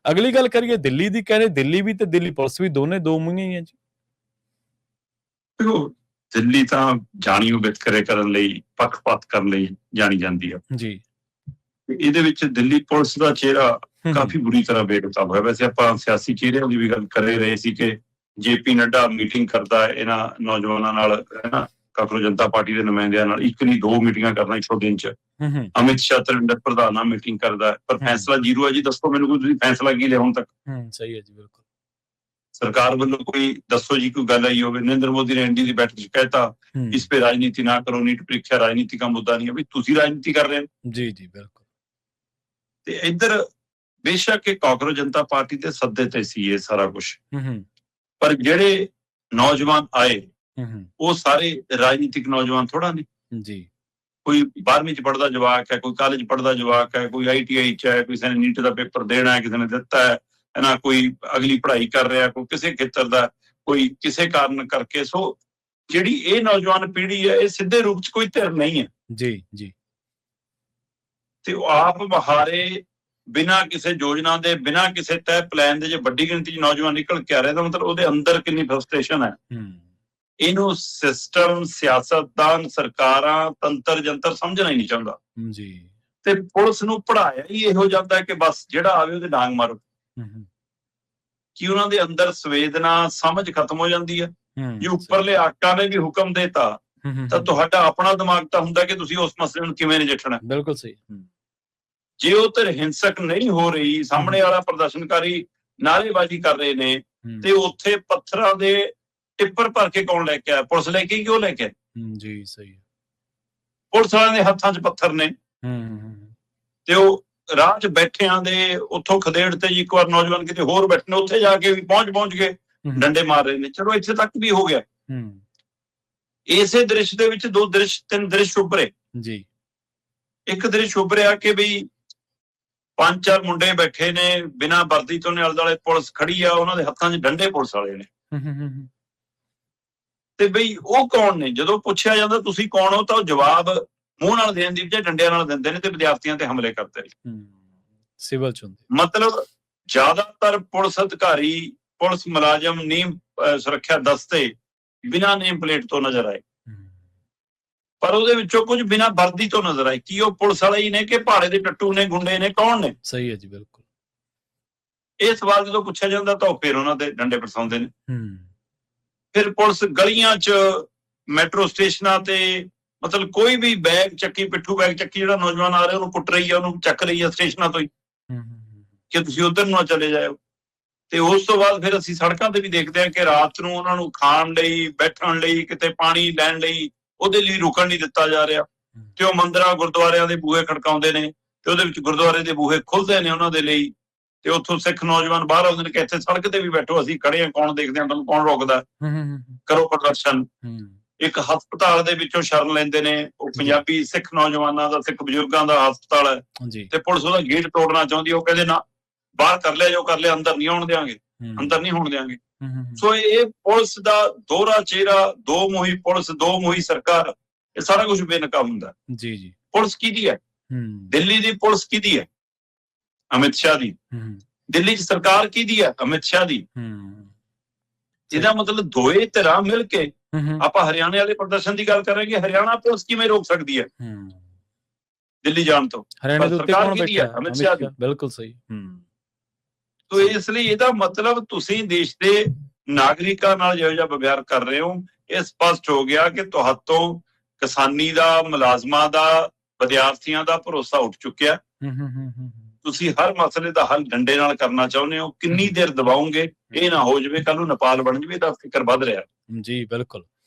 ਅਗਲੀ ਗੱਲ ਕਰੀਏ ਦਿੱਲੀ ਦੀ, ਕਹਿੰਦੇ ਦਿੱਲੀ ਵੀ ਤੇ ਦਿੱਲੀ ਪੁਲਿਸ ਵੀ ਦੋਨੇ ਦੋ ਮੂੰਹੀਆਂ ਹੀ ਆ ਜੀ। ਦੇਖੋ, ਦਿੱਲੀ ਤਾਂ ਜਾਣੀਓ ਵਿਤਕਰੇ ਕਰਨ ਲਈ, ਪੱਖਪਾਤ ਕਰਨ ਲਈ ਜਾਣੀ ਜਾਂਦੀ ਆ ਜੀ। ਇਹਦੇ ਵਿੱਚ ਦਿੱਲੀ ਪੁਲਿਸ ਦਾ ਚਿਹਰਾ ਕਾਫੀ ਬੁਰੀ ਤਰ੍ਹਾਂ ਬੇਨਕਾਬ ਹੋਇਆ। ਵੈਸੇ ਆਪਾਂ ਸਿਆਸੀ ਚਿਹਰਿਆਂ ਦੀ ਵੀ ਗੱਲ ਕਰ ਰਹੇ ਸੀ ਕਿ JP ਨੱਡਾ ਮੀਟਿੰਗ ਕਰਦਾ ਇਹਨਾਂ ਨੌਜਵਾਨਾਂ ਨਾਲ, ਹੈ ਨਾ, ਕਾਂਗਰਸ ਜਨਤਾ ਪਾਰਟੀ ਦੇ ਨੁਮਾਇੰਦਿਆਂ ਨਾਲ, ਇੱਕ ਨਹੀਂ ਦੋ ਮੀਟਿੰਗਾਂ ਕਰਨਾ 100 ਦਿਨ ਚ। ਅਮਿਤ ਸ਼ਾਹ ਤਰਿੰਦਰ ਪ੍ਰਧਾਨ ਨਾਲ ਮੀਟਿੰਗ ਕਰਦਾ, ਪਰ ਫੈਸਲਾ ਜ਼ੀਰੋ ਹੈ ਜੀ। ਦੱਸੋ ਮੈਨੂੰ ਕੋਈ ਤੁਸੀਂ ਫੈਸਲਾ ਕੀ ਲਿਆ ਹੁਣ ਤੱਕ? ਸਹੀ ਹੈ ਜੀ, ਬਿਲਕੁਲ। ਸਰਕਾਰ ਵੱਲੋਂ ਕੋਈ ਦੱਸੋ ਜੀ, ਕੋਈ ਗੱਲ ਆਈ ਹੋਵੇ? ਨਰਿੰਦਰ ਮੋਦੀ ਨੇ ND ਦੀ ਬੈਠਕ ਚ ਕਹਿਤਾ ਇਸ ਪੇ ਰਾਜਨੀਤੀ ਨਾ ਕਰੋ, ਨੀਟ ਪ੍ਰੀਖਿਆ ਰਾਜਨੀਤੀ ਦਾ ਮੁੱਦਾ ਨਹੀਂ ਹੈ। ਵੀ ਤੁਸੀਂ ਰਾਜਨੀਤੀ ਕਰ ਰਹੇ ਹੋ। ਜੀ ਜੀ ਬਿਲਕੁਲ। ਤੇ ਇੱਧਰ ਬੇਸ਼ੱਕ ਇਹ ਕਾਂਗਰਸ ਜਨਤਾ ਪਾਰਟੀ ਦੇ ਸੱਦੇ ਤੇ ਸੀ ਇਹ ਸਾਰਾ ਕੁਛ, ਪਰ ਜਿਹੜੇ ਨੌਜਵਾਨ ਆਏ ਉਹ ਸਾਰੇ ਰਾਜਨੀਤਿਕ ਨੌਜਵਾਨ ਥੋੜਾ ਨੇ ਜੀ। ਕੋਈ 12ਵੀਂ ਚ ਪੜ੍ਹਦਾ ਜਵਾਕ ਹੈ, ਕੋਈ ਕਾਲਜ ਪੜ੍ਹਦਾ ਜਵਾਕ ਹੈ, ਕੋਈ ITI ਚ ਹੈ, ਕਿਸੇ ਨੇ ਨੀਟ ਦਾ ਪੇਪਰ ਦੇਣਾ ਹੈ, ਕਿਸੇ ਨੇ ਦਿੱਤਾ ਹੈ ਨਾ, ਕੋਈ ਅਗਲੀ ਪੜ੍ਹਾਈ ਕਰ ਰਿਹਾ, ਕੋਈ ਕਿਸੇ ਖੇਤਰ ਦਾ, ਕੋਈ ਕਿਸੇ ਕਾਰਨ ਕਰਕੇ। ਸੋ ਜਿਹੜੀ ਇਹ ਨੌਜਵਾਨ ਪੀੜ੍ਹੀ ਹੈ ਇਹ ਸਿੱਧੇ ਰੂਪ ਚ ਕੋਈ ਧਿਰ ਨਹੀਂ ਹੈ ਜੀ ਜੀ। ਤੇ ਉਹ ਆਪ ਬਹਾਰੇ ਬਿਨਾਂ ਕਿਸੇ ਯੋਜਨਾ ਦੇ, ਬਿਨਾਂ ਕਿਸੇ ਤੈਅ ਪਲਾਨ ਦੇ ਜੇ ਵੱਡੀ ਗਿਣਤੀ ਚ ਨੌਜਵਾਨ ਨਿਕਲ ਕੇ ਆ ਰਹੇ ਤਾਂ ਮਤਲਬ ਉਹਦੇ ਅੰਦਰ ਕਿੰਨੀ ਫਰਸਟ੍ਰੇਸ਼ਨ ਹੈ। ਇਹਨੂੰ ਸਿਸਟਮ, ਸਿਆਸਤਦਾਨ, ਸਰਕਾਰਾਂ, ਤੰਤਰ ਜੰਤਰ ਸਮਝਣਾ ਹੀ ਨਹੀਂ ਚਾਹੁੰਦਾ ਜੀ। ਤੇ ਪੁਲਿਸ ਨੂੰ ਪੜ੍ਹਾਇਆ ਹੀ ਇਹੋ ਜਾਂਦਾ ਕਿ ਬਸ ਜਿਹੜਾ ਆਵੇ ਉਹਦੇ ਡਾਂਗ ਮਾਰੋ। ਕਿ ਉਹਨਾਂ ਦੇ ਅੰਦਰ ਸੰਵੇਦਨਾ, ਸਮਝ ਖਤਮ ਹੋ ਜਾਂਦੀ ਹੈ। ਜੇ ਉੱਪਰਲੇ ਆਕਾ ਨੇ ਵੀ ਹੁਕਮ ਦੇਤਾ ਤਾਂ ਤੁਹਾਡਾ ਆਪਣਾ ਦਿਮਾਗ ਤਾਂ ਹੁੰਦਾ ਕਿ ਤੁਸੀਂ ਉਸ ਮਸਲੇ ਨੂੰ ਕਿਵੇਂ ਨਜਿੱਠਣਾ। ਬਿਲਕੁਲ ਸਹੀ। ਜੇ ਉਹ ਧਿਰ ਹਿੰਸਕ ਨਹੀਂ ਹੋ ਰਹੀ, ਸਾਹਮਣੇ ਵਾਲਾ ਪ੍ਰਦਰਸ਼ਨਕਾਰੀ ਨਾਅਰੇਬਾਜ਼ੀ ਕਰ ਰਹੇ ਨੇ, ਤੇ ਉੱਥੇ ਪੱਥਰਾਂ ਦੇ ਟਿੱਪਰ ਭਰ ਕੇ ਕੌਣ ਲੈ ਕੇ ਆਇਆ? ਪੁਲਿਸ ਲੈ ਕੇ, ਕਿਉਂ ਲੈ ਕੇ? ਜੀ ਸਹੀ। ਪੁਲਿਸ ਵਾਲਿਆਂ ਦੇ ਹੱਥਾਂ 'ਚ ਪੱਥਰ ਨੇ ਤੇ ਉਹ ਰਾਹ 'ਚ ਬੈਠਿਆਂ ਦੇ ਉੱਥੋਂ ਖਦੇੜ ਤੇ ਜੀ ਇੱਕ ਵਾਰ ਨੌਜਵਾਨ ਕਿਤੇ ਹੋਰ ਬੈਠੇ ਨੇ, ਉੱਥੇ ਜਾ ਕੇ ਵੀ ਪਹੁੰਚ ਕੇ ਡੰਡੇ ਮਾਰ ਰਹੇ ਨੇ। ਚਲੋ ਇੱਥੇ ਤੱਕ ਵੀ ਹੋ ਗਿਆ। ਇਸੇ ਦ੍ਰਿਸ਼ ਦੇ ਵਿੱਚ ਦੋ ਦ੍ਰਿਸ਼, ਤਿੰਨ ਦ੍ਰਿਸ਼ ਉੱਭਰੇ ਜੀ। ਇੱਕ ਦ੍ਰਿਸ਼ ਉੱਭਰਿਆ ਕਿ ਬਈ 5-4 ਮੁੰਡੇ ਬੈਠੇ ਨੇ ਬਿਨਾਂ ਵਰਦੀ ਤੋਂ, ਆਲੇ ਦੁਆਲੇ ਪੁਲਿਸ ਖੜੀ ਆ, ਉਹਨਾਂ ਦੇ ਹੱਥਾਂ 'ਚ ਡੰਡੇ ਪੁਲਿਸ ਵਾਲੇ ਨੇ। ਤੇ ਬਈ ਉਹ ਕੌਣ ਨੇ? ਜਦੋਂ ਪੁੱਛਿਆ ਜਾਂਦਾ ਤੁਸੀਂ ਕੌਣ ਹੋ, ਤਾਂ ਉਹ ਜਵਾਬ ਮੂੰਹ ਨਾਲ ਦੇਣ ਦੀ ਬਜਾਏ ਡੰਡਿਆਂ ਨਾਲ ਦਿੰਦੇ ਨੇ ਤੇ ਵਿਦਿਆਰਥੀਆਂ ਤੇ ਹਮਲੇ ਕਰਦੇ ਨੇ। ਸਿਵਲ ਚ ਹੁੰਦੇ ਮਤਲਬ ਜ਼ਿਆਦਾਤਰ ਪੁਲਿਸ ਅਧਿਕਾਰੀ, ਪੁਲਿਸ ਮੁਲਾਜ਼ਮ, ਨੀਮ ਸੁਰੱਖਿਆ ਦਸਤੇ ਬਿਨਾਂ ਨੇਮ ਪਲੇਟ ਤੋਂ ਨਜ਼ਰ ਆਏ, ਪਰ ਉਹਦੇ ਵਿੱਚੋਂ ਕੁਝ ਬਿਨਾਂ ਵਰਦੀ ਤੋਂ ਨਜ਼ਰ ਆਏ। ਕੀ ਉਹ ਪੁਲਿਸ ਵਾਲੇ ਹੀ ਨੇ ਕਿ ਭਾੜੇ ਦੇ ਟੱਟੂ ਨੇ, ਗੁੰਡੇ ਨੇ, ਕੌਣ ਨੇ? ਸਹੀ ਹੈ ਜੀ, ਬਿਲਕੁਲ। ਇਹ ਸਵਾਲ ਜਦੋਂ ਪੁੱਛਿਆ ਜਾਂਦਾ ਤਾਂ ਉਹ ਫਿਰ ਉਹਨਾਂ ਦੇ ਡੰਡੇ ਬਰਸਾਉਂਦੇ ਨੇ। ਫਿਰ ਪੁਲਿਸ ਗਲੀਆਂ 'ਚ, ਮੈਟਰੋ ਸਟੇਸ਼ਨਾਂ ਤੇ, ਮਤਲਬ ਕੋਈ ਵੀ ਬੈਗ ਚੱਕੀ, ਪਿੱਠੂ ਬੈਗ ਚੱਕੀ, ਜਿਹੜਾ ਨੌਜਵਾਨ ਆ ਰਿਹਾ ਉਹਨੂੰ ਕੁੱਟ ਰਹੀ ਆ, ਉਹਨੂੰ ਚੱਕ ਰਹੀ ਆ ਸਟੇਸ਼ਨਾਂ ਤੋਂ ਹੀ ਕਿ ਤੁਸੀਂ ਉਧਰ ਨੂੰ ਚਲੇ ਜਾਓ। ਤੇ ਉਸ ਤੋਂ ਬਾਅਦ ਫਿਰ ਅਸੀਂ ਸੜਕਾਂ ਤੇ ਵੀ ਦੇਖਦੇ ਹਾਂ ਕਿ ਰਾਤ ਨੂੰ ਉਹਨਾਂ ਨੂੰ ਖਾਣ ਲਈ, ਬੈਠਣ ਲਈ, ਕਿਤੇ ਪਾਣੀ ਲੈਣ ਲਈ, ਉਹਦੇ ਲਈ ਰੁਕਣ ਨਹੀਂ ਦਿੱਤਾ ਜਾ ਰਿਹਾ। ਤੇ ਉਹ ਮੰਦਿਰਾਂ, ਗੁਰਦੁਆਰਿਆਂ ਦੇ ਬੂਹੇ ਖੜਕਾਉਂਦੇ ਨੇ ਤੇ ਉਹਦੇ ਵਿੱਚ ਗੁਰਦੁਆਰੇ ਦੇ ਬੂਹੇ ਖੁੱਲਦੇ ਨੇ ਉਹਨਾਂ ਦੇ ਲਈ। ਤੇ ਉੱਥੋਂ ਸਿੱਖ ਨੌਜਵਾਨ ਬਾਹਰ ਆਉਂਦੇ ਨੇ ਕਿ ਇੱਥੇ ਸੜਕ ਤੇ ਵੀ ਬੈਠੋ, ਅਸੀਂ ਖੜੇ ਹਾਂ, ਕੌਣ ਦੇਖਦੇ ਹਾਂ, ਤੁਹਾਨੂੰ ਕੌਣ ਰੋਕਦਾ, ਕਰੋ ਪ੍ਰਦਰਸ਼ਨ। ਇੱਕ ਹਸਪਤਾਲ ਦੇ ਵਿੱਚੋਂ ਸ਼ਰਨ ਲੈਂਦੇ ਨੇ, ਉਹ ਪੰਜਾਬੀ ਸਿੱਖ ਨੌਜਵਾਨਾਂ ਦਾ, ਸਿੱਖ ਬਜ਼ੁਰਗਾਂ ਦਾ ਹਸਪਤਾਲ ਹੈ, ਤੇ ਪੁਲਿਸ ਉਹਦਾ ਗੇਟ ਤੋੜਨਾ ਚਾਹੁੰਦੀ। ਉਹ ਕਹਿੰਦੇ ਨਾ, ਬਾਹਰ ਕਰ ਲਿਆ ਜੋ ਕਰ ਲਿਆ, ਅੰਦਰ ਨਹੀਂ ਆਉਣ ਦਿਆਂਗੇ, ਅੰਦਰ ਨਹੀਂ ਹੋਣ ਦਿਆਂਗੇ। ਸੋ ਇਹ ਪੁਲਿਸ ਦਾ ਦੋਹਰਾ ਚਿਹਰਾ, ਦੋ ਮੂੰਹੀ ਪੁਲਿਸ, ਦੋ ਮੂੰਹੀ ਸਰਕਾਰ, ਇਹ ਸਾਰਾ ਕੁਝ ਬੇਨਕਾਬ ਹੁੰਦਾ। ਜੀ ਜੀ। ਪੁਲਿਸ ਕਿਹਦੀ ਹੈ? ਦਿੱਲੀ ਦੀ ਪੁਲਿਸ ਕਿਹਦੀ ਹੈ? ਅਮਿਤ ਸ਼ਾਹ ਦੀ। ਦਿੱਲੀ 'ਚ ਸਰਕਾਰ ਕਿਹਦੀ ਹੈ? ਅਮਿਤ ਸ਼ਾਹ ਦੀ। ਇਹਦਾ ਮਤਲਬ ਦੋਏ ਧਿਰਾਂ ਮਿਲ ਕੇ ਆਪਾਂ ਹਰਿਆਣੇ ਵਾਲੇ ਪ੍ਰਦਰਸ਼ਨ ਦੀ ਗੱਲ ਕਰਾਂਗੇ। ਹਰਿਆਣਾ ਪੁਲਿਸ ਕਿਵੇਂ ਰੋਕ ਸਕਦੀ ਹੈ ਦਿੱਲੀ ਜਾਣ ਤੋਂ? ਸਰਕਾਰ ਕਿਹਦੀ ਹੈ? ਅਮਿਤ ਸ਼ਾਹ ਦੀ। ਬਿਲਕੁਲ ਸਹੀ। ਤੋ ਇਸ ਲਈ ਇਹਦਾ ਮਤਲਬ ਤੁਸੀਂ ਦੇਸ਼ ਦੇ ਨਾਗਰਿਕਾਂ ਨਾਲ ਜਿਹੋ ਜਿਹਾ ਵਿਵਹਾਰ ਕਰ ਰਹੇ ਹੋ, ਇਹ ਸਪਸ਼ਟ ਹੋ ਗਿਆ ਕਿ ਤੁਹਾਤੋਂ ਕਿਸਾਨੀ ਦਾ, ਮੁਲਾਜ਼ਮਾਂ ਦਾ, ਵਿਦਿਆਰਥੀਆਂ ਦਾ ਭਰੋਸਾ ਉੱਠ ਚੁੱਕਿਆ। ਤੁਸੀਂ ਹਰ ਮਸਲੇ ਦਾ ਹੱਲ ਡੰਡੇ ਨਾਲ ਕਰਨਾ ਚਾਹੁੰਦੇ ਹੋ। ਕਿੰਨੀ ਦੇਰ ਦਬਾਓਗੇ? ਇਹ ਨਾ ਹੋ ਜਾਵੇ ਕੱਲ ਨੂੰ ਨੇਪਾਲ ਬਣ ਜਾਵੇ ਤਾਂ ਫਿਕਰ ਵੱਧ ਰਿਹਾ। ਜੀ ਬਿਲਕੁਲ।